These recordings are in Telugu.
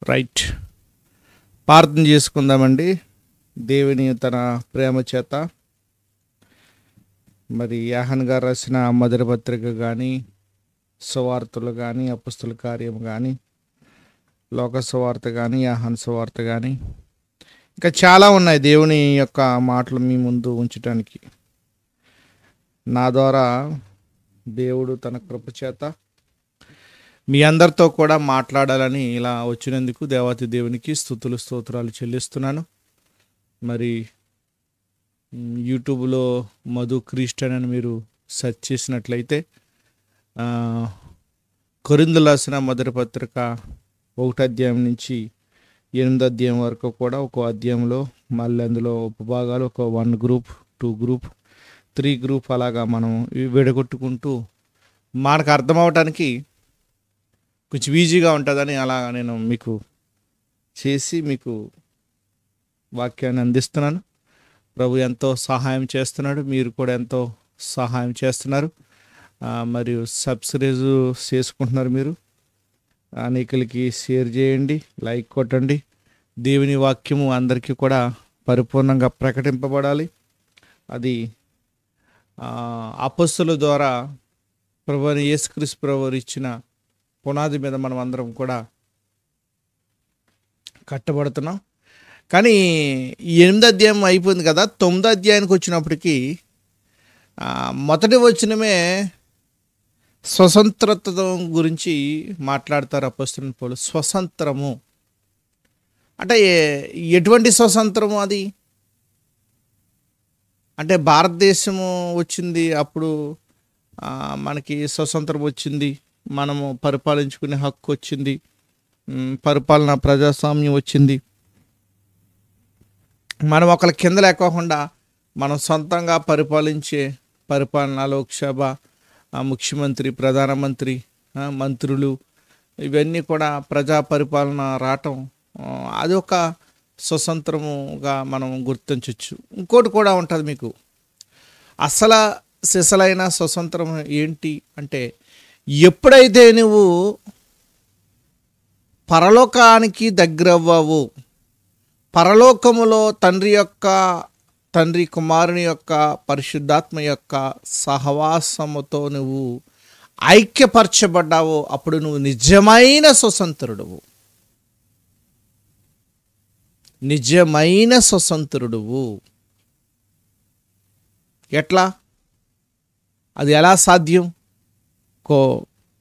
రైట్, ప్రార్థన చేసుకుందామండి. దేవుని తన ప్రేమ చేత మరి యోహాను గారు రాసిన మొదటి పత్రిక కానీ, సువార్తలు కానీ, అపొస్తలుల కార్యం కానీ, లోక సువార్త కానీ, యోహాను సువార్త కానీ, ఇంకా చాలా ఉన్నాయి దేవుని యొక్క మాటలు మీ ముందు ఉంచడానికి. నా ద్వారా దేవుడు తన కృప చేత మీ అందరితో కూడా మాట్లాడాలని ఇలా వచ్చినందుకు దేవాతి దేవునికి స్తుతులు స్తోత్రాలు చెల్లిస్తున్నాను. మరి యూట్యూబ్లో మధు క్రిస్టియన్ అని మీరు సెర్చ్ చేసినట్లయితే కొరింథీయులకు రాసిన మొదటి పత్రిక 1 అధ్యాయం నుంచి 8 అధ్యాయం వరకు కూడా ఒక అధ్యాయంలో మళ్ళీ అందులో ఉపభాగాలు ఒక 1 గ్రూప్, 2 గ్రూప్, 3 గ్రూప్ అలాగా మనం విడగొట్టుకుంటూ మనకు అర్థం అవటానికి కొంచెం ఈజీగా ఉంటుందని అలా నేను మీకు చేసి మీకు వాక్యాన్ని అందిస్తున్నాను. ప్రభు ఎంతో సహాయం చేస్తున్నాడు, మీరు కూడా ఎంతో సహాయం చేస్తున్నారు. మరియు సబ్స్క్రైబ్ చేసుకుంటున్నారు. మీరు అనేకులకి షేర్ చేయండి, లైక్ కొట్టండి. దేవుని వాక్యము అందరికీ కూడా పరిపూర్ణంగా ప్రకటింపబడాలి. అది అపొస్తలుల ద్వారా ప్రభువైన యేసుక్రీస్తు ప్రభువు ఇచ్చిన పునాది మీద మనం అందరం కూడా కట్టబడుతున్నాం. కానీ 8 అధ్యాయం అయిపోయింది కదా, 9 అధ్యాయానికి వచ్చినప్పటికీ మొదటి వచనమే స్వతంత్రత గురించి మాట్లాడతారు అపొస్తలుడైన పౌలు. స్వతంత్రము అంటే ఎటువంటి స్వతంత్రము? అది అంటే భారతదేశము వచ్చింది, అప్పుడు మనకి స్వతంత్రం వచ్చింది, మనము పరిపాలించుకునే హక్కు వచ్చింది, పరిపాలన ప్రజాస్వామ్యం వచ్చింది. మనం ఒకళ్ళ కింద లేకోకుండా మనం సొంతంగా పరిపాలించే పరిపాలన, లోక్సభ, ముఖ్యమంత్రి, ప్రధానమంత్రి, మంత్రులు, ఇవన్నీ కూడా ప్రజా పరిపాలన రావటం అది ఒక స్వతంత్రముగా మనం గుర్తించవచ్చు. ఇంకోటి కూడా ఉంటుంది మీకు. సిసలైన స్వతంత్రం ఏంటి అంటే, ఎప్పుడైతే నువ్వు పరలోకానికి దగ్గరవ్వవు, పరలోకములో తండ్రి కుమారుని యొక్క పరిశుద్ధాత్మ యొక్క సహవాసముతో నువ్వు ఐక్యపరచబడ్డావు, అప్పుడు నువ్వు నిజమైన స్వతంత్రుడువు. నిజమైన స్వతంత్రుడువు. ఎట్లా? అది ఎలా సాధ్యం?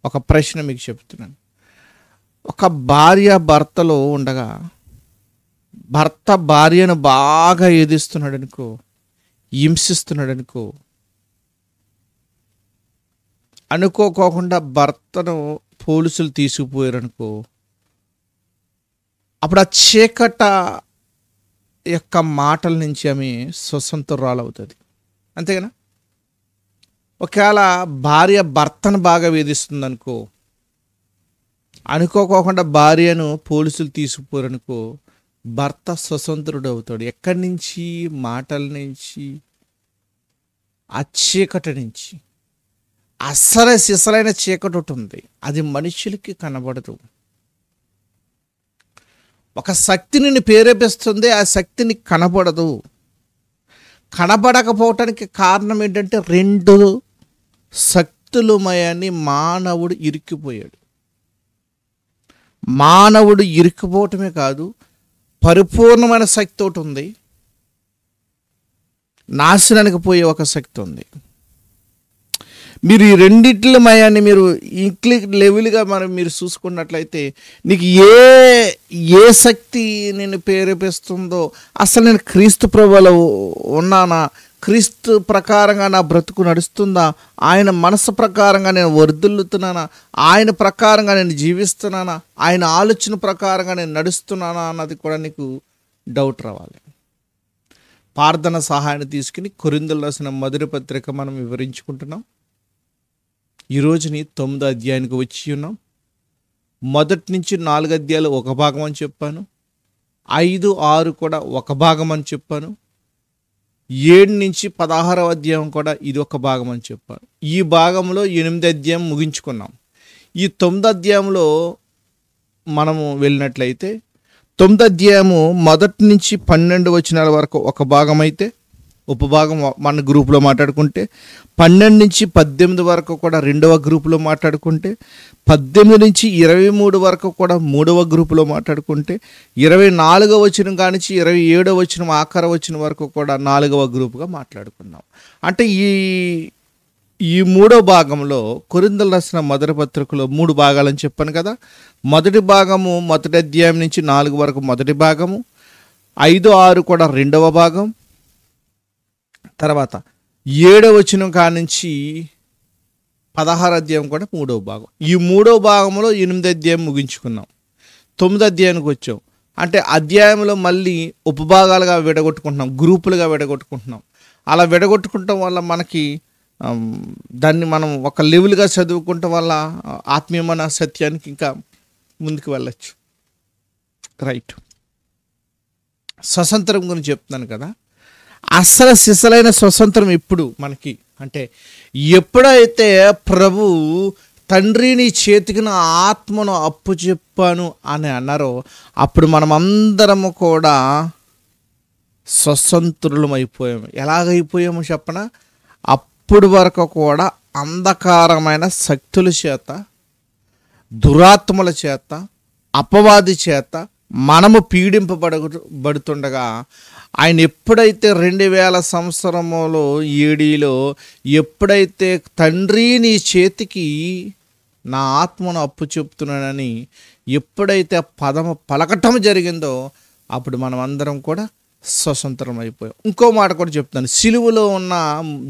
ఒక ప్రశ్న మీకు చెప్తున్నాను. ఒక భార్య భర్తలో ఉండగా భర్త భార్యను బాగా ఏదిస్తున్నాడు అనుకో, హింసిస్తున్నాడు అనుకోకుండా భర్తను పోలీసులు తీసుకుపోయారు అనుకో, అప్పుడు ఆ చీకట యొక్క మాటల నుంచి ఆమె స్వతంత్రురాలు అవుతుంది. అంతేగానా? ఒకవేళ భార్య భర్తను బాగా వేధిస్తుంది అనుకో, అనుకోకుండా భార్యను పోలీసులు తీసుకుపోరనుకో, భర్త స్వతంత్రుడు అవుతాడు. ఎక్కడి నుంచి? మాటల నుంచి, ఆ చీకటి నుంచి. సిసలైన చీకటి ఒకటి ఉంది, అది మనుషులకి కనబడదు. ఒక శక్తి నిన్ను ప్రేరేపిస్తుంది, ఆ శక్తిని కనబడదు. కనబడకపోవటానికి కారణం ఏంటంటే 2 శక్తులమయని మానవుడు ఇరుక్కుపోయాడు. మానవుడు ఇరుక్కుపోవటమే కాదు, పరిపూర్ణమైన శక్తి ఒకటి ఉంది, నాశనానికి పోయే ఒక శక్తి ఉంది. మీరు ఈ రెండిట్లమయాన్ని మీరు ఇంక్లీ లెవెల్గా మీరు చూసుకున్నట్లయితే నీకు ఏ శక్తి నేను ప్రేరేపిస్తుందో, అసలు నేను క్రీస్తు ప్రభువులో ఉన్నానా, క్రీస్తు ప్రకారంగా నా బ్రతుకు నడుస్తుందా, ఆయన మనసు ప్రకారంగా నేను వర్ధిల్లుతున్నానా, ఆయన ప్రకారంగా నేను జీవిస్తున్నానా, ఆయన ఆలోచన ప్రకారంగా నేను నడుస్తున్నానా అన్నది కూడా నీకు డౌట్ రావాలి. ప్రార్థన సహాయాన్ని తీసుకుని కొరింథీయులకు రాసిన మొదటి పత్రిక మనం వివరించుకుంటున్నాం. ఈరోజుని 9 అధ్యాయానికి వచ్చి ఉన్నాం. మొదటి నుంచి 4 అధ్యాయాలు ఒక భాగం అని చెప్పాను, 5, 6 కూడా ఒక భాగం అని చెప్పాను, 7 నుంచి 16వ అధ్యాయం కూడా ఇది ఒక భాగం అని చెప్పాను. ఈ భాగంలో 8 అధ్యాయం ముగించుకున్నాం. ఈ 9 అధ్యాయంలో మనము వెళ్ళినట్లయితే 9వ అధ్యాయము 1 నుంచి 12 వచనాల వరకు ఒక భాగం అయితే, ఉపభాగం మన గ్రూపులో మాట్లాడుకుంటే, 12 నుంచి 18 వరకు కూడా రెండవ గ్రూపులో మాట్లాడుకుంటే, 18 నుంచి 23 వరకు కూడా మూడవ గ్రూపులో మాట్లాడుకుంటే, 24వ వచనం కానించి 27వ వచనం ఆఖరి వచనం వరకు కూడా 4వ గ్రూపుగా మాట్లాడుకున్నాం. అంటే ఈ మూడో భాగంలో కొరింథీయులకు రాసిన మొదటి పత్రికలో 3 భాగాలని చెప్పాను కదా. మొదటి భాగము 1వ అధ్యాయం నుంచి 4 వరకు మొదటి భాగము, 5, 6 కూడా రెండవ భాగం, తర్వాత 7వ వచనం కానించి 16వ అధ్యాయం కూడా మూడవ భాగం. ఈ మూడవ భాగంలో 8వ అధ్యాయం ముగించుకున్నాం. 9వ అధ్యాయానికి వచ్చాం. అంటే అధ్యాయంలో మళ్ళీ ఉపభాగాలుగా విడగొట్టుకుంటున్నాం, గ్రూపులుగా విడగొట్టుకుంటున్నాం. అలా విడగొట్టుకుంటాం వల్ల మనకి దాన్ని మనం ఒక లెవెల్గా చదువుకుంటాం వల్ల ఆత్మీయమైన సత్యానికి ఇంకా ముందుకు వెళ్ళచ్చు. రైట్. స్వతంత్రం గురించి చెప్తున్నాను కదా. అసలు సిసలైన స్వతంత్రం ఎప్పుడు మనకి అంటే, ఎప్పుడైతే ప్రభు తండ్రి నీ చేతికి నా ఆత్మను అప్పు చెప్పాను అని అన్నారో, అప్పుడు మనమందరము కూడా స్వతంత్రులం అయిపోయాము. ఎలాగైపోయాము చెప్పనా? అప్పుడు వరకు కూడా అంధకారమైన శక్తుల చేత, దురాత్మల చేత, అపవాది చేత మనము పీడింపబడుతుండగా, ఆయన ఎప్పుడైతే 2000 సంవత్సరములో ఏడీలో ఎప్పుడైతే తండ్రి నీ చేతికి నా ఆత్మను అప్పు చెప్తున్నానని ఎప్పుడైతే పదము పలకటం జరిగిందో, అప్పుడు మనం అందరం కూడా స్వతంత్రం అయిపోయాం. ఇంకో మాట కూడా చెప్తాను. సిలువలో ఉన్న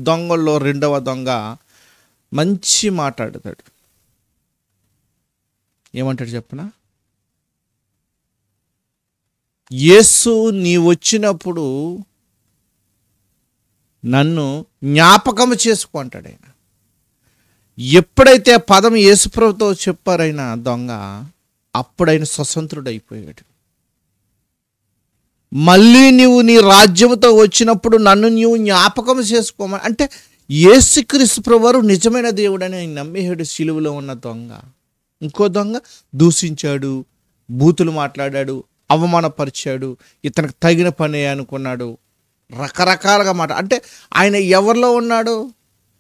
దొంగల్లో రెండవ దొంగ మంచి మాట్లాడతాడు. ఏమంటాడు చెప్పనా? యేసు నీ వచ్చినప్పుడు నన్ను జ్ఞాపకం చేసుకో అంటాడు ఆయన. ఎప్పుడైతే ఆ పదం యేసుప్రభుతో చెప్పారైనా దొంగ, అప్పుడైనా స్వతంత్రుడు అయిపోయాడు. మళ్ళీ నీవు నీ రాజ్యంతో వచ్చినప్పుడు నన్ను నీవు జ్ఞాపకం చేసుకోమని అంటే, యేసుక్రీస్తు ప్రభువారు నిజమైన దేవుడని ఆయన నమ్మేవాడు సిలువలో ఉన్న దొంగ. ఇంకో దొంగ దూషించాడు, బూతులు మాట్లాడాడు, అవమానపరిచాడు, ఇతనికి తగిన పని అనుకున్నాడు, రకరకాలుగా అంటే ఆయన ఎవరిలో ఉన్నాడు?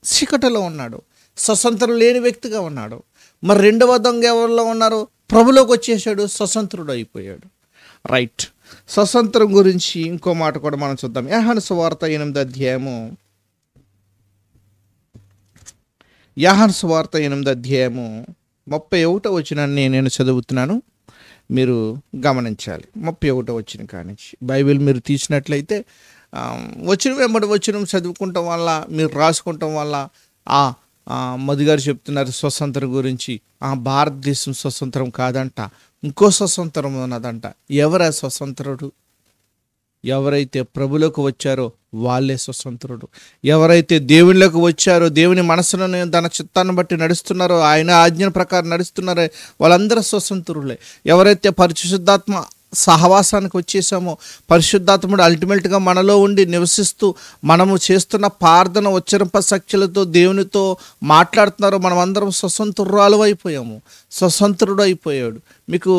చీకటిలో ఉన్నాడు, స్వతంత్రం లేని వ్యక్తిగా ఉన్నాడు. మరి రెండవ దొంగ ఎవరిలో ఉన్నారు? ప్రభులోకి వచ్చేసాడు, స్వతంత్రుడు అయిపోయాడు. రైట్. స్వతంత్రం గురించి ఇంకో మాట కూడా మనం చూద్దాం. యోహాను సువార్త 8వ అధ్యాయము, యోహాను సువార్త 8వ అధ్యాయము 31వ వచనాన్ని నేను చదువుతున్నాను, మీరు గమనించాలి. 31వ వచనం కానించి బైబిల్ మీరు తీసినట్లయితే వచనం వెంబడి వచనం చదువుకుంటాం వల్ల, మీరు రాసుకుంటాం వల్ల మధు గారు చెప్తున్నారు స్వతంత్రం గురించి. భారతదేశం స్వతంత్రం కాదంట, ఇంకో స్వతంత్రం ఉన్నదంట. ఎవరా స్వతంత్రుడు? ఎవరైతే ప్రభులోకి వచ్చారో వాళ్ళే స్వతంత్రుడు. ఎవరైతే దేవునిలోకి వచ్చారో, దేవుని మనసును తన చిత్తాన్ని బట్టి నడుస్తున్నారో, ఆయన ఆజ్ఞ ప్రకారం నడుస్తున్నారో వాళ్ళందరూ స్వతంత్రులే. ఎవరైతే పరిశుద్ధాత్మ సహవాసానికి వచ్చేసామో, పరిశుద్ధాత్ముడు అల్టిమేట్గా మనలో ఉండి నివసిస్తూ మనము చేస్తున్న ప్రార్థన ఉచ్చరింప శక్తులతో దేవునితో మాట్లాడుతున్నారో, మనం అందరం స్వతంత్రురాలు అయిపోయాము, స్వతంత్రుడు అయిపోయాడు. మీకు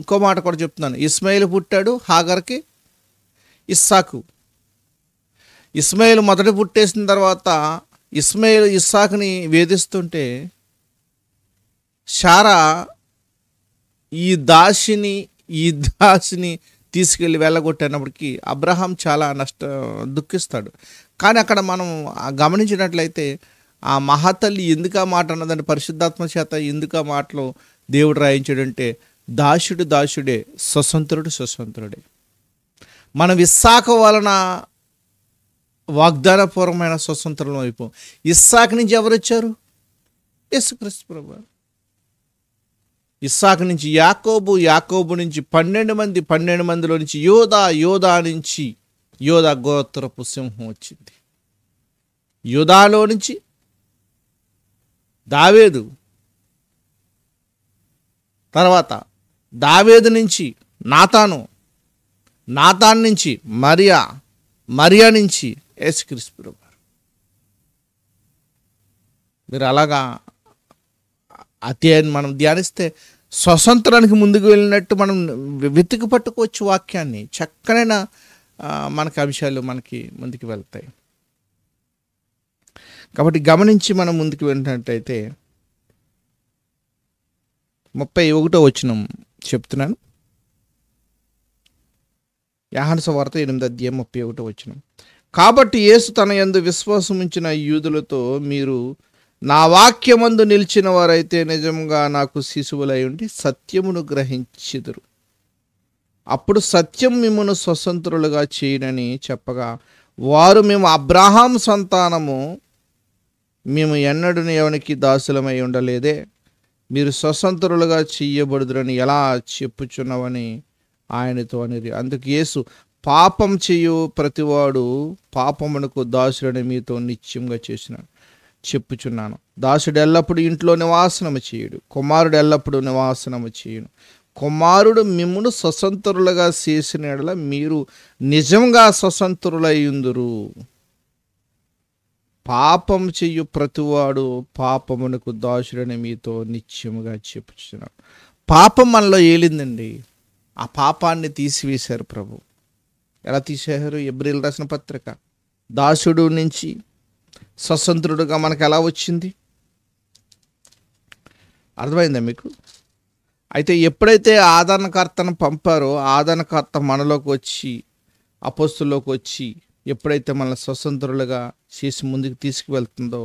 ఇంకో మాట కూడా చెప్తున్నాను. ఇస్మాయిల్ పుట్టాడు హాగర్కి, ఇస్సాకు. ఇస్మాయిల్ మొదట పుట్టేసిన తర్వాత ఇస్సాకుని వేధిస్తుంటే శారా ఈ దాసిని తీసుకెళ్ళి వెళ్ళగొట్టినప్పటికీ అబ్రహాం చాలా దుఃఖిస్తాడు. కానీ అక్కడ మనం గమనించినట్లయితే ఆ మహాతల్లి ఎందుకు ఆ మాట అన్నదంటే, పరిశుద్ధాత్మ చేత ఎందుకు ఆ మాటలో దేవుడు రాయించాడంటే, దాసుడే, స్వతంత్రుడే. మనం ఇస్సాకు వలన వాగ్దానపూర్వమైన స్వతంత్రం అయిపోయాం. ఇస్సాకు నుంచి ఎవరు వచ్చారు? యేసుక్రీస్తు ప్రభువు. ఇస్సాకు నుంచి యాకోబు నుంచి 12 మందిలో నుంచి యోధా గోత్రపు సింహం వచ్చింది. యోధాలో నుంచి దావీదు, తర్వాత దావీదు నుంచి నాతాన్ నుంచి మరియా నుంచి యేసుక్రీస్తు ప్రభువు. మీరు అలాగా అధ్యాయాన్ని మనం ధ్యానిస్తే స్వతంత్రానికి ముందుకు వెళ్ళినట్టు మనం వెతికి పట్టుకోవచ్చు వాక్యాన్ని. చక్కనైన మనకి అంశాలు మనకి ముందుకు వెళ్తాయి. కాబట్టి గమనించి మనం ముందుకు వెళ్ళినట్టయితే 31వ వచనం చెప్తున్నాను. యోహాను సువార్త 8:31 వచనం. కాబట్టి యేసు తన యందు విశ్వాసం ఉంచిన యూదులతో, మీరు నా వాక్యమందు నిలిచిన వారైతే నిజంగా నాకు శిశువులై ఉండి సత్యమును గ్రహించెదరు. అప్పుడు సత్యం మిమ్మును స్వతంత్రులుగా చేయనని చెప్పగా, వారు మేము అబ్రహాం సంతానము, మేము ఎన్నడూ ఎవనికి దాసులమై ఉండలేదే, మీరు స్వతంత్రులుగా చేయబడుదురని ఎలా చెప్పుచున్నావని ఆయనతో అనిరి. అందుకు యేసు, పాపం చేయు ప్రతివాడు పాపమునకు దాసుడని మీతో నిశ్చయంగా చెప్పుచున్నాను. దాసుడు ఎల్లప్పుడూ ఇంట్లో నివాసనము చేయుడు, కుమారుడు ఎల్లప్పుడూ నివాసనము చేయును. కుమారుడు మిమ్మును స్వతంత్రులుగా చేసిన యెడల మీరు నిజంగా స్వతంత్రులయ్యుందురు. పాపం చెయ్యు ప్రతివాడు పాపమునకు దాసుడని మీతో నిశ్చయముగా చెప్పుచున్నాడు. పాపం మనలో ఏలిందండి. ఆ పాపాన్ని తీసివేశారు ప్రభు. ఎలా తీసేశారు? హెబ్రీయులకు రాసిన పత్రిక, దాసుడు నుంచి స్వతంత్రుడుగా మనకు ఎలా వచ్చింది? అర్థమైందా మీకు? అయితే ఎప్పుడైతే ఆదరణకర్తను పంపారో, ఆదరణకర్త మనలోకి వచ్చి, అపోస్తుల్లోకి వచ్చి ఎప్పుడైతే మనల్ని స్వతంత్రులుగా చేసి ముందుకు తీసుకువెళ్తుందో,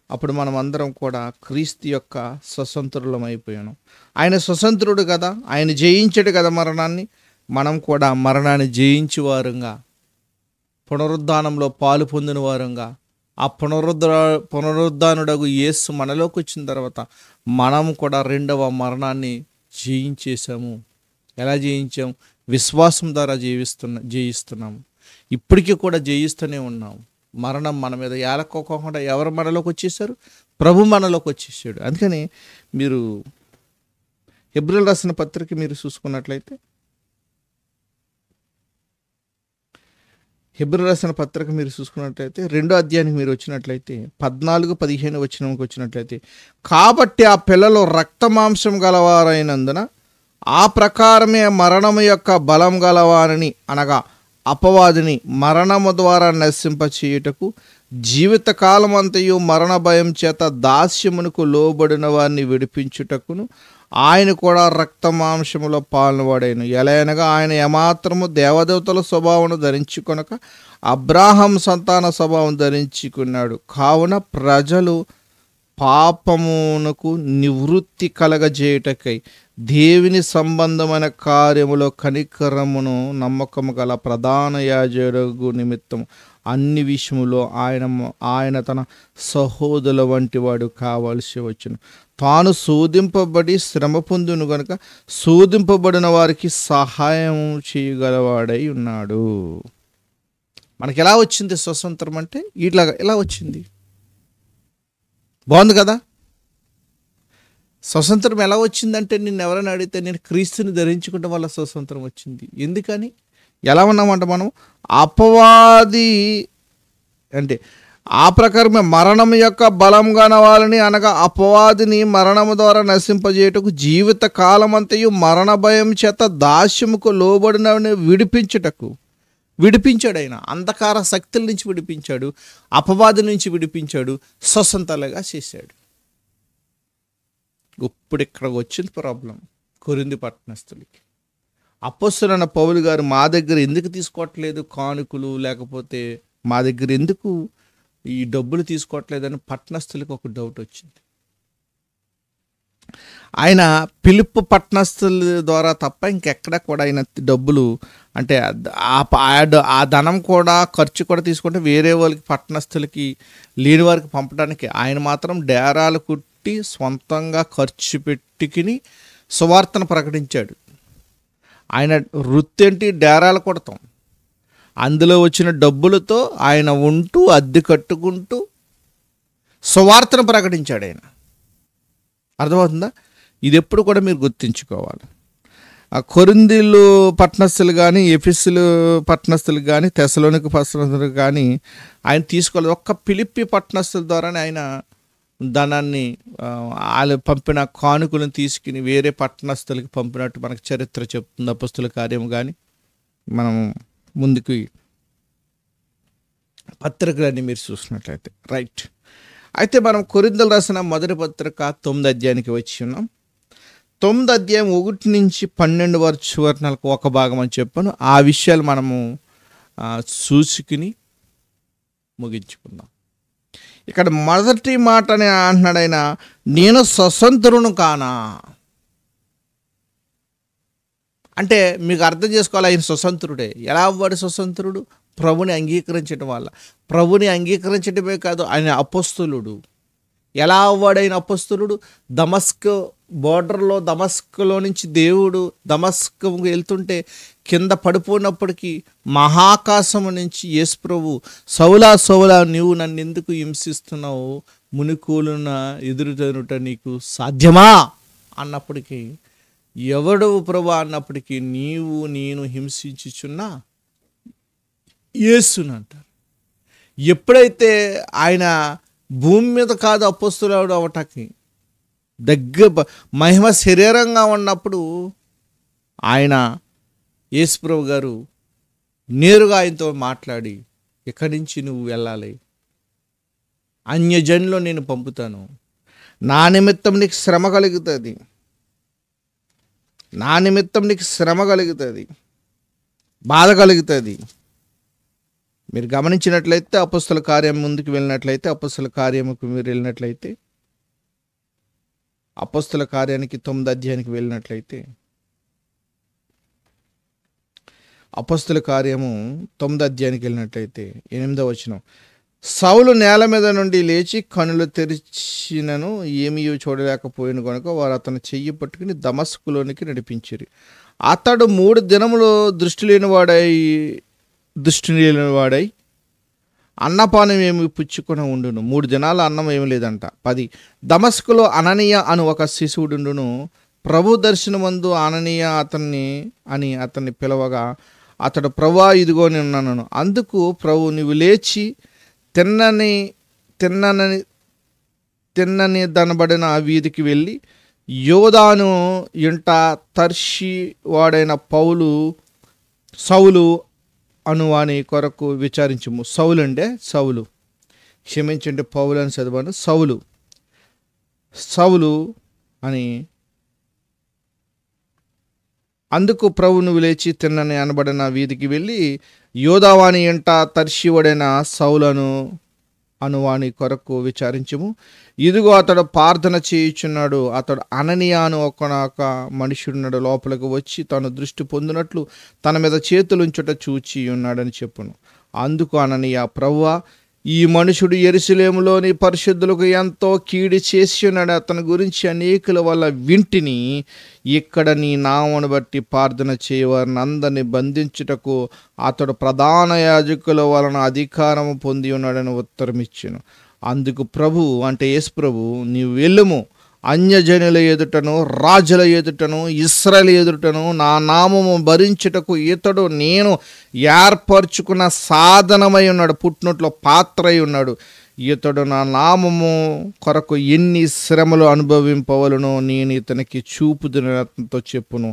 అప్పుడు మనం అందరం కూడా క్రీస్తు యొక్క స్వతంత్రులం అయిపోయాను. ఆయన స్వతంత్రుడు కదా, ఆయన జయించాడు కదా మరణాన్ని. మనం కూడా మరణాన్ని జయించేవారుగా, పునరుద్ధానంలో పాలు పొందిన వారుగా, ఆ పునరుద్ధానుడగు యేసు మనలోకి వచ్చిన తర్వాత మనం కూడా రెండవ మరణాన్ని జయించేశాము. ఎలా జయించాము? విశ్వాసం ద్వారా జయిస్తున్నాము. ఇప్పటికీ కూడా జయిస్తూనే ఉన్నాము. మరణం మన మీద ఏలకోకుండా ఎవరు మనలోకి వచ్చేసారు? ప్రభు మనలోకి వచ్చేసాడు. అందుకని మీరు హెబ్రీయులకు రాసిన పత్రిక మీరు చూసుకున్నట్లయితే, హెబ్రీయులకు రాసిన పత్రిక మీరు చూసుకున్నట్లయితే 2వ అధ్యాయానికి మీరు వచ్చినట్లయితే 14-15 వచనంకి వచ్చినట్లయితే, కాబట్టి ఆ పిల్లలు రక్తమాంసం గలవారైనందున ఆ ప్రకారమే మరణము యొక్క బలం గలవారిని, అనగా అపవాదిని మరణము ద్వారా నశింపచేయుటకు, జీవితకాలమంతయు మరణ భయం చేత దాస్యమునకు లోబడిన వారిని విడిపించుటకును ఆయన కూడా రక్తమాంసములో పాల్నవాడైన. ఎలయనగా ఆయన ఏమాత్రము దేవదేవతల స్వభావం ధరించుకొనక అబ్రాహాం సంతాన స్వభావం ధరించుకున్నాడు. కావున ప్రజలు పాపమునకు నివృత్తి కలగజేయుటకై దేవుని సంబంధమైన కార్యములో కనికరమును నమ్మకము గల ప్రధాన యాజకుడు నిమిత్తం అన్ని విషయములో ఆయన తన సహోదరుల వంటి వాడు కావాల్సి వచ్చును. తాను శోధింపబడి శ్రమ పొందును గనుక శోధింపబడిన వారికి సహాయం చేయగలవాడై ఉన్నాడు. మనకి ఎలా వచ్చింది స్వతంత్రం అంటే? ఇట్లాగా ఎలా వచ్చింది? బాగుంది కదా? స్వతంత్రం ఎలా వచ్చిందంటే, నిన్ను ఎవరైనా అడిగితే నేను క్రీస్తుని ధరించుకుంటే వల్ల స్వతంత్రం వచ్చింది. ఎందుకని? ఎలా ఉన్నామంట మనం? అపవాది అంటే ఆ ప్రకారమే మరణం యొక్క బలం గనవాలని, అనగా అపవాదిని మరణము ద్వారా నశింపజేయటకు, జీవిత కాలమంతయు మరణ భయం చేత దాస్యముకు లోబడినని విడిపించుటకు. విడిపించాడు ఆయన. అంధకార శక్తుల నుంచి విడిపించాడు, అపవాది నుంచి విడిపించాడు, స్వతంత్రులుగా చేశాడు. ఇప్పుడు ఇక్కడికి వచ్చింది ప్రాబ్లం కొరింథీ పట్టణస్థులకి. అపొస్తలుడైన పౌలు గారు మా దగ్గర ఎందుకు తీసుకోవట్లేదు కానుకలు, లేకపోతే మా దగ్గర ఎందుకు ఈ డబ్బులు తీసుకోవట్లేదని పట్టణస్థులకు ఒక డౌట్ వచ్చింది. ఆయన పిలుపు పట్టణస్థుల ద్వారా తప్ప ఇంకెక్కడ కూడా ఆయన డబ్బులు అంటే ఆ ధనం కూడా ఖర్చు కూడా తీసుకుంటే వేరే వాళ్ళకి, పట్టణస్థులకి, లేని వారికి పంపడానికి ఆయన మాత్రం డేరాలు కుట్టి సొంతంగా ఖర్చు పెట్టుకుని సువార్తను ప్రకటించాడు. ఆయన వృత్తి ఏంటి? డేరాలు కొడతాం. అందులో వచ్చిన డబ్బులతో ఆయన ఉంటూ అద్దె కట్టుకుంటూ సువార్తను ప్రకటించాడు ఆయన. అర్థమవుతుందా? ఇది ఎప్పుడు కూడా మీరు గుర్తుంచుకోవాలి. ఆ కొరింథీలు పట్టణస్థులు కానీ, ఎఫెసులు పట్టణస్థులు కానీ, తెస్సలోనిక పట్టణస్థులు కానీ ఆయన తీసుకోలేదు. ఒక్క ఫిలిప్పీ పట్టణస్థుల ద్వారానే ఆయన ధనాన్ని వాళ్ళు పంపిన కానుకలను తీసుకుని వేరే పట్టణస్థులకి పంపినట్టు మనకు చరిత్ర చెప్తుంది అపొస్తలుల కార్యం. కానీ మనం ముందుకు పత్రికలన్నీ మీరు చూసినట్లయితే రైట్. అయితే మనం కొరింథీయులకు రాసిన మొదటి పత్రిక 9వ అధ్యాయానికి వచ్చి ఉన్నాం. 9వ అధ్యాయం 1 నుంచి 12 వరకు ఒక భాగం అని చెప్పాను. ఆ విషయాలు మనము చూసుకుని ముగించుకుందాం. ఇక్కడ మొదటి మాటని అంటున్నాడు ఆయన, నేను స్వతంత్రును కానా. అంటే మీకు అర్థం చేసుకోవాలి, ఆయన స్వతంత్రుడే. ఎలా అవ్వాడు స్వతంత్రుడు? ప్రభుని అంగీకరించడం వల్ల. ప్రభుని అంగీకరించడమే కాదు, ఆయన అపొస్తలుడు. ఎలా అవ్వాడు ఆయన అపొస్తలుడు? దమస్కు బోర్డర్లో, దమస్కులో నుంచి దేవుడు దమస్కు వెళ్తుంటే కింద పడిపోయినప్పటికీ మహాకాశము నుంచి యేసు ప్రభు, సౌలా సౌలా నీవు నన్ను ఎందుకు హింసిస్తున్నావు, మునికోలున ఎదురుటనుట నీకు సాధ్యమా అన్నప్పటికీ, ఎవడు ప్రభు అన్నప్పటికీ, నీవు నేను హింసించుచున్నా యేసునంటారు. ఎప్పుడైతే ఆయన భూమి మీద కాదు అపొస్తలుడు అవటానికి మహిమ శరీరంగా ఉన్నప్పుడు ఆయన యేసు ప్రభు గారు నేరుగా ఆయనతో మాట్లాడి, ఇక్కడి నుంచి నువ్వు వెళ్ళాలి, అన్యజనులో నేను పంపుతాను, నా నిమిత్తం నీకు శ్రమ కలుగుతుంది, నా నిమిత్తం నీకు శ్రమ కలుగుతుంది, బాధ కలుగుతుంది. మీరు గమనించినట్లయితే అపొస్తలుల కార్యం ముందుకు వెళ్ళినట్లయితే, అపొస్తలుల కార్యముకు మీరు వెళ్ళినట్లయితే, అపొస్తలుల కార్యానికి 9వ అధ్యాయానికి వెళ్ళినట్లయితే, అపొస్తలుల కార్యము 9వ అధ్యాయానికి వెళ్ళినట్లయితే 8వ వచనం, సౌలు నేల మీద నుండి లేచి కనులు తెరిచినను ఏమీ చూడలేకపోయిన కనుక వారు అతను చెయ్యి పట్టుకుని దమస్కులోనికి నడిపించిరి. అతడు 3 దినములు దృష్టి లేనివాడై అన్నపానం ఏమి పుచ్చుకొని ఉండును. 3 దినాల అన్నం ఏమి లేదంట. 10 దమస్కులో అననీయ అను ఒక శిశువుడును. ప్రభు దర్శనమందు అననీయ అతన్ని పిలవగా అతడు, ప్రభువా ఇదిగో నిన్నాను. అందుకు ప్రభు, నీవు లేచి తిన్నని దనబడిన వీధికి వెళ్ళి యోదాను ఇంట తర్షి వాడైన సౌలు అనువాని కొరకు విచారించుము. సౌలు అంటే సౌలు, క్షమించండి, పౌలు అని చదివాను, సౌలు అని. అందుకు ప్రభు, నువ్వు లేచి తిన్నని అనబడిన వీధికి వెళ్ళి యోదావాని ఇంట తర్షివడైన సౌలను అనువాని కొరకు విచారించుము. ఇదిగో అతడు ప్రార్థన చేయుచున్నాడు. అతడు అననీయ అను ఒక మనుషుడున్నాడు. లోపలికి వచ్చి తను దృష్టి పొందినట్లు తన మీద చేతులుంచుట చూచి ఉన్నాడని చెప్పును. అందుకు అననీయ, ప్రభువా, ఈ మనుషుడు యెరూషలేములోని పరిశుద్ధులకు ఎంతో కీడు చేసి ఉన్నాడు. అతని గురించి అనేకుల వల్ల వింటిని. ఇక్కడ నీ నామమును బట్టి ప్రార్థన చేయవారిని అందరినీ బంధించుటకు అతడు ప్రధాన యాజకుల వలన అధికారము పొంది ఉన్నాడని ఉత్తరం ఇచ్చాను. అందుకు ప్రభు, అంటే యేసు ప్రభు, నీవు వెళ్ళుము, అన్యజనుల ఎదుటను రాజుల ఎదుటను ఇశ్రాయేలు ఎదుటను నా నామము భరించుటకు ఇతడు నేను ఏర్పరచుకున్న సాధనమై ఉన్నాడు, పుట్టినట్లో పాత్ర అయి ఉన్నాడు. ఇతడు నా నామము కొరకు ఎన్ని శ్రమలు అనుభవింపవలనో నేను ఇతనికి చూపుదునతో చెప్పును.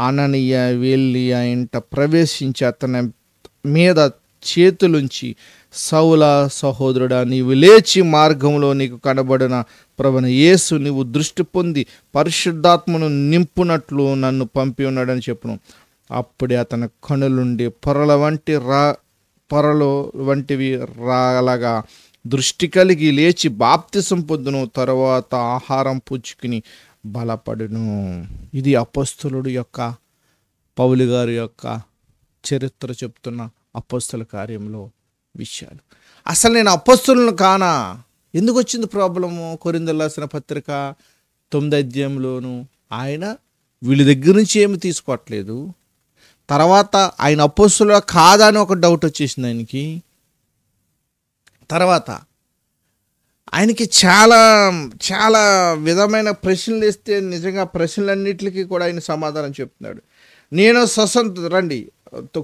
అననీయ వెళ్ళి ఆ ఇంట ప్రవేశించి అతని మీద చేతులుంచి, సౌలా సహోదరుడా, నీవు లేచి మార్గంలో నీకు కనబడిన ప్రభువైన యేసు నీవు దృష్టి పొంది పరిశుద్ధాత్మను నింపునట్లు నన్ను పంపి ఉన్నాడని చెప్పును. అప్పుడే అతని కనులుండి పొరలు వంటివి రాలగా దృష్టి కలిగి లేచి బాప్తిసం పొందును. తరువాత ఆహారం పుచ్చుకుని బలపడును. ఇది అపొస్తలుడు యొక్క, పౌలు గారి యొక్క చరిత్ర చెప్తున్న అపొస్తల కార్యంలో విషయాలు. అసలు నేను అపొస్తలుని కానా? ఎందుకు వచ్చింది ప్రాబ్లము? కొరింథీయులకు రాసిన పత్రిక 9వ అధ్యాయంలోను ఆయన వీళ్ళ దగ్గర నుంచి ఏమి తీసుకోవట్లేదు. తర్వాత ఆయన అపొస్తలుడా కాదా అని ఒక డౌట్ వచ్చేసింది ఆయనకి. తర్వాత ఆయనకి చాలా చాలా విధమైన ప్రశ్నలు వేస్తే నిజంగా ప్రశ్నలన్నిటికీ కూడా ఆయన సమాధానం చెప్తున్నాడు. నేను రండి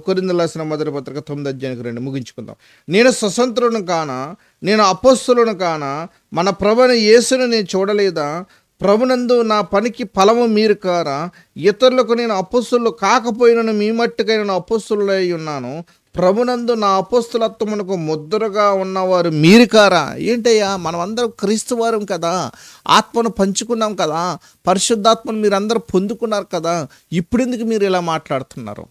కొరింథీయులకు రాసిన మొదటి పత్రిక 9వ అధ్యాయానికి రండి, ముగించుకుందాం. నేను స్వతంత్రులను కానా, నేను అపోస్తలులను కానా, మన ప్రభువైన యేసును నేను చూడలేదా, ప్రభునందు నా పనికి ఫలము మీరు కారా, ఇతరులకు నేను అపోస్తలులు కాకపోయినను మీ మట్టుకైన అపోస్తలులై ఉన్నాను, ప్రభునందు నా అపోస్తలత్వమునకు ముద్రగా ఉన్నవారు మీరు కారా. ఏంటయ్యా, మనం అందరం క్రీస్తువారం కదా, ఆత్మను పంచుకున్నాం కదా, పరిశుద్ధాత్మను మీరు అందరూ పొందుకున్నారు కదా, ఇప్పుడెందుకు మీరు ఇలా మాట్లాడుతున్నారు?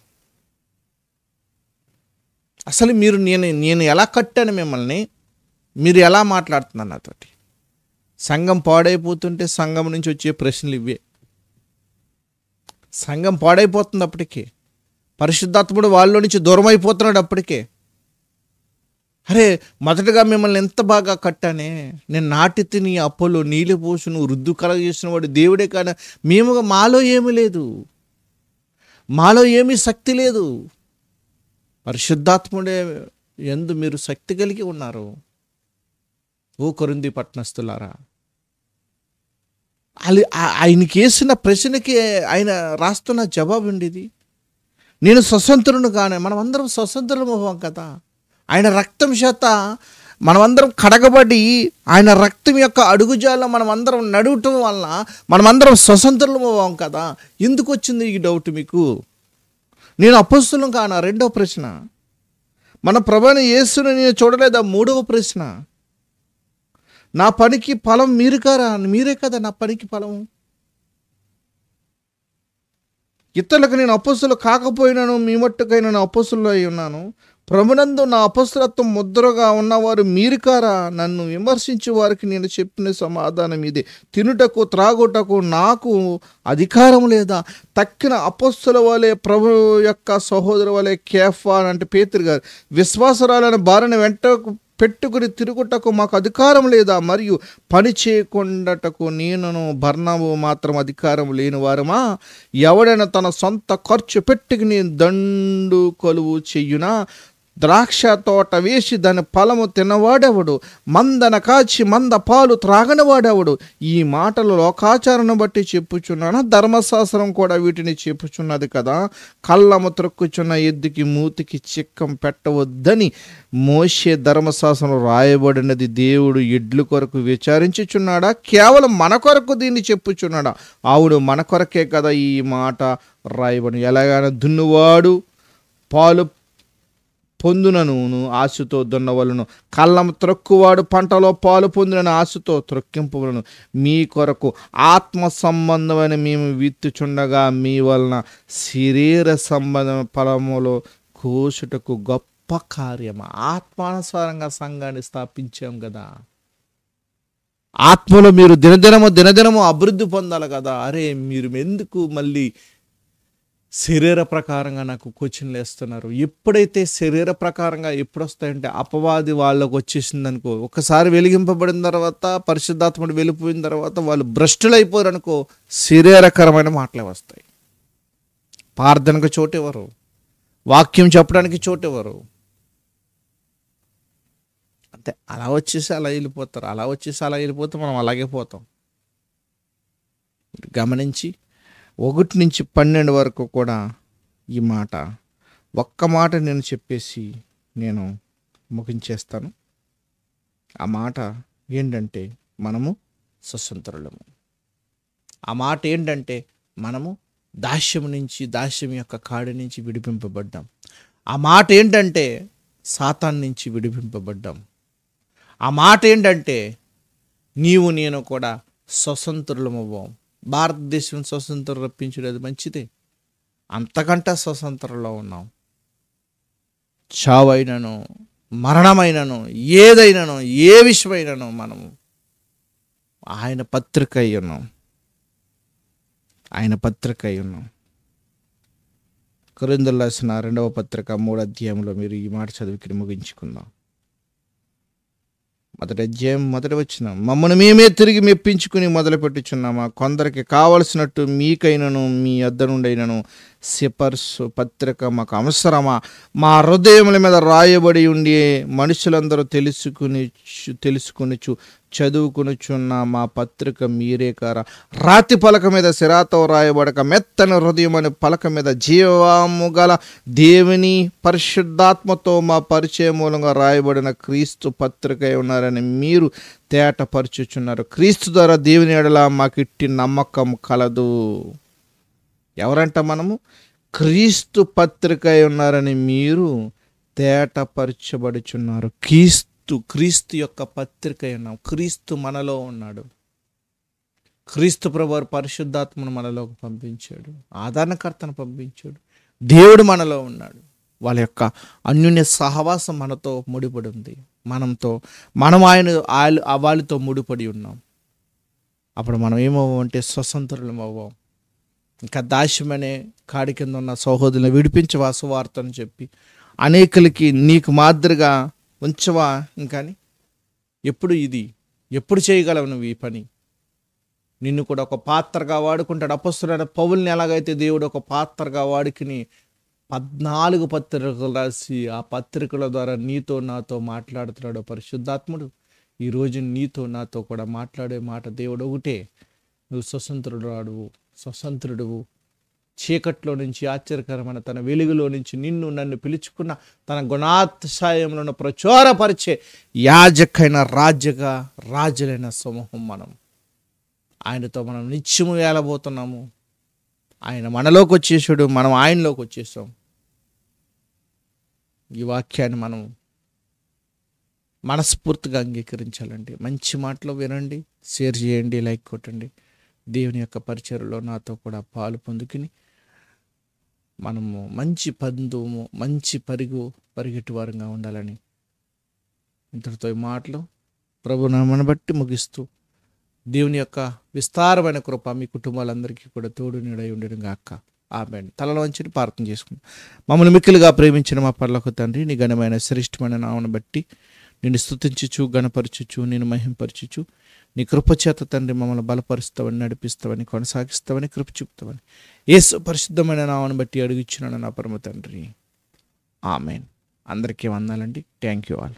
అసలు మీరు నేను ఎలా కట్టాను మిమ్మల్ని, మీరు ఎలా మాట్లాడుతున్నారు నాతోటి? సంఘం పాడైపోతుంటే సంఘం నుంచి వచ్చే ప్రశ్నలు ఇవే. సంఘం పాడైపోతుంది అప్పటికే, పరిశుద్ధాత్ముడు వాళ్ళలో నుంచి దూరం అయిపోతున్నాడు అప్పటికే. అరే, మొదటగా మిమ్మల్ని ఎంత బాగా కట్టానే, నేను నాటి తిని అప్పులు నీళ్ళు పోసు నువ్వు వృద్ధు కలగజేసిన వాడు దేవుడే, కానీ మాలో ఏమీ లేదు, మాలో ఏమీ శక్తి లేదు. పరిశుద్ధాత్ముడే యందు మీరు శక్తి కలిగి ఉన్నారు. ఓ కొరింథీ పట్టణస్థులారా, ఆయనకి వేసిన ప్రశ్నకి ఆయన రాస్తున్న జవాబు ఉండేది. నేను స్వతంత్రును కానీ, మనం అందరం స్వతంత్రులం అవ్వం కదా. ఆయన రక్తం చేత మనమందరం కడగబడి ఆయన రక్తం యొక్క అడుగుజాల మనమందరం నడవటం వలన మనమందరం స్వతంత్రులం అవ్వం కదా. ఎందుకు వచ్చింది ఈ డౌట్ మీకు? నేను అపోస్తలుని కానా, రెండవ ప్రశ్న. మన ప్రభువైన యేసును నేను చూడలేదా, మూడవ ప్రశ్న. నా పనికి ఫలం మీరు కారా, మీరే కదా నా పనికి ఫలము. ఇతరులకు నేను అపోస్తలు కాకపోయినాను, మీ మట్టుకైనా అపోస్తలు అయి ఉన్నాను, ప్రభునందు నా అపోస్తలత్వం ముద్రగా ఉన్నవారు మీరు కారా. నన్ను విమర్శించే వారికి నేను చెప్పిన సమాధానం ఇదే, తినుటకు త్రాగుటకు నాకు అధికారం లేదా. తక్కిన అపోస్తల వలె ప్రభు యొక్క సహోదరు వలె కేఫా అంటే పేతురు గారు విశ్వాసరాలైన భార్యను వెంట పెట్టుకుని తిరుగుటకు మాకు అధికారం లేదా, మరియు పని చేయకుండాటకు నేనును బర్నబు మాత్రం అధికారం లేని వారమా? ఎవడైనా తన సొంత ఖర్చు పెట్టుకుని దండు కొలువు చెయ్యునా? ద్రాక్ష తోట వేసి దాని ఫలము తినవాడెవడు? మందన కాచి మంద పాలు త్రాగనివాడెవడు? ఈ మాటలు లోకాచారను బట్టి చెప్పుచున్నాను, ధర్మశాస్త్రం కూడా వీటిని చెప్పుచున్నది కదా. కళ్ళము త్రొక్కుచున్న ఎద్దుకి మూతికి చిక్కం పెట్టవద్దని మోషే ధర్మశాస్త్రం రాయబడినది దేవుడు ఎడ్లు కొరకు విచారించుచున్నాడా, కేవలం మన కొరకు దీన్ని చెప్పుచున్నాడా? ఆవుడు మన కొరకే కదా ఈ మాట రాయబడి. ఎలాగైనా దున్నువాడు పాలు పొందునను ఆశతో దున్నవలను, కళ్ళం త్రొక్కువాడు పంటలో పాలు పొందునను ఆశతో త్రొక్కింపవలను. మీ కొరకు ఆత్మ సంబంధమైన మేము విత్తుచుండగా మీ వలన శరీర సంబంధమైన ఫలములో కోసుటకు గొప్ప కార్యం. ఆత్మానుసారంగా సంఘాన్ని స్థాపించాం కదా. ఆత్మలో మీరు దినదినము అభివృద్ధి పొందాలి కదా. అరే, మీరు ఎందుకు మళ్ళీ శరీర ప్రకారంగా నాకు క్వశ్చన్లు వేస్తున్నారు? ఎప్పుడైతే శరీర ప్రకారంగా ఎప్పుడు వస్తాయంటే అపవాది వాళ్ళకు వచ్చేసింది అనుకో, ఒకసారి వెలిగింపబడిన తర్వాత పరిశుద్ధాత్ముడు వెళ్ళిపోయిన తర్వాత వాళ్ళు భ్రష్టులు అయిపోయారు అనుకో, శరీరకరమైన మాటలే వస్తాయి. ప్రార్థనకు చోటెవరు, వాక్యం చెప్పడానికి చోటెవరు, అంతే. అలా వచ్చేసి అలా వెళ్ళిపోతారు, అలా వచ్చేసి అలా వెళ్ళిపోతే మనం అలాగే పోతాం. గమనించి 1 నుంచి 12 వరకు కూడా ఈ మాట, ఒక్క మాట నేను చెప్పేసి నేను ముగించేస్తాను. ఆ మాట ఏంటంటే మనము స్వతంత్రులము. ఆ మాట ఏంటంటే మనము దాస్యం యొక్క కాడి నుంచి విడిపింపబడ్డాం. ఆ మాట ఏంటంటే సాతాన్ నుంచి విడిపింపబడ్డాం. ఆ మాట ఏంటంటే నీవు నేను కూడా స్వతంత్రులమవ్వాం. భారతదేశం స్వతంత్రం రప్పించలేదు మంచిదే, అంతకంటే స్వతంత్రంలో ఉన్నాం. చావైనను మరణమైనను ఏదైనాను ఏ విషయమైనను మనము ఆయన పత్రిక అయి ఉన్నాం, ఆయన పత్రిక అయి ఉన్నాం. కొరింథీయులకు రాసిన 2వ పత్రిక 3వ అధ్యాయంలో మీరు ఈ మాట చదివికి ముగించుకుందాం. 1వ అధ్యాయం 1వ వచనం, మమ్మల్ని మేమే తిరిగి మెప్పించుకుని మొదలుపెట్టుచున్నామా? కొందరికి కావలసినట్టు మీకైనను మీ వద్ద నుండైనను సిఫార్సు పత్రిక మాకు అవసరమా? మా హృదయముల మీద రాయబడి ఉండి మనుషులందరూ తెలుసుకునిచు చదువుకునుచున్న మా పత్రిక మీరే కారా. రాతి పలక మీద సిరాతో రాయబడక మెత్తని హృదయం అనే పలక మీద జీవము గల దేవుని పరిశుద్ధాత్మతో మా పరిచయం మూలంగా రాయబడిన క్రీస్తు పత్రిక ఉన్నారని మీరు తేటపరచుచున్నారు. క్రీస్తు ద్వారా దేవుని ఎడల మాకిట్టి నమ్మకం కలదు. ఎవరంట? మనము క్రీస్తు పత్రిక ఉన్నారని మీరు తేటపరచబడుచున్నారు. క్రీస్తు యొక్క పత్రిక ఉన్నాం. క్రీస్తు మనలో ఉన్నాడు. క్రీస్తు ప్రభువారు పరిశుద్ధాత్మను మనలోకి పంపించాడు. ఆదరణకర్తను పంపించాడు. దేవుడు మనలో ఉన్నాడు. వాళ్ళ యొక్క అన్యోన్య సహవాసం మనతో ముడిపడి ఉంది. మనం వాళ్ళతో ముడిపడి ఉన్నాం. అప్పుడు మనం ఏమవ్వంటే స్వతంత్రులం అవ్వం. ఇంకా దాస్యమనే కాడి కింద ఉన్న సహోదరులను విడిపించవా సువార్తను చెప్పి అనేకులకి నీకు మాదిరిగా ఉంచవా. ఇంకాని ఎప్పుడు చేయగలవు నువ్వు ఈ పని? నిన్ను కూడా ఒక పాత్రగా వాడుకుంటాడు. అపొస్తలుడైన పౌలుని ఎలాగైతే దేవుడు ఒక పాత్రగా వాడుకుని 14 పత్రికలు రాసి ఆ పత్రికల ద్వారా నీతో నాతో మాట్లాడుతున్నాడు పరిశుద్ధాత్ముడు. ఈరోజు నీతో నాతో కూడా మాట్లాడే మాట దేవుడు ఒకటే, నువ్వు స్వతంత్రుడువు. చీకట్లో నుంచి ఆశ్చర్యకరమైన తన వెలుగులో నుంచి నన్ను పిలుచుకున్న తన గుణాతిశయములను ప్రచురపరిచే యాజకైన రాజులైన సమూహం మనం. ఆయనతో మనం నిత్యము ఏలబోతున్నాము. ఆయన మనలోకి వచ్చేసాడు, మనం ఆయనలోకి వచ్చేసాం. ఈ వాక్యాన్ని మనం మనస్ఫూర్తిగా అంగీకరించాలండి. మంచి మాటలు వినండి, షేర్ చేయండి, లైక్ కొట్టండి. దేవుని యొక్క పరిచర్యలో నాతో కూడా పాలు పొందుకుని మనము మంచి పందుము, మంచి పరిగెట్టు వారంగా ఉండాలని ఇంతటితో ఈ మాటలు ప్రభు నామమును బట్టి ముగిస్తూ దేవుని యొక్క విస్తారమైన కృప మీ కుటుంబాలందరికీ కూడా తోడు నీడై ఉండడం గాక. ఆమేన్. తలలో వంచి ప్రార్థన చేసుకుందాం. మమ్మల్ని మిక్కిలిగా ప్రేమించిన మా పరలోక తండ్రి, నీ ఘనమైన శ్రేష్టమైన నామమును బట్టి నిన్ను స్తుతించుచు, గణపరచుచు, నేను మహింపరచుచు, నీ కృపచేత తండ్రి మమ్మల్ని బలపరుస్తావని, నడిపిస్తావని, కొనసాగిస్తావని, కృప చూపుతావని యేసు పరిశుద్ధమైన నామమును బట్టి అడుగుచున్నాను నా పరమ తండ్రి. ఆమేన్. అందరికీ వందనాలండి. Thank you all.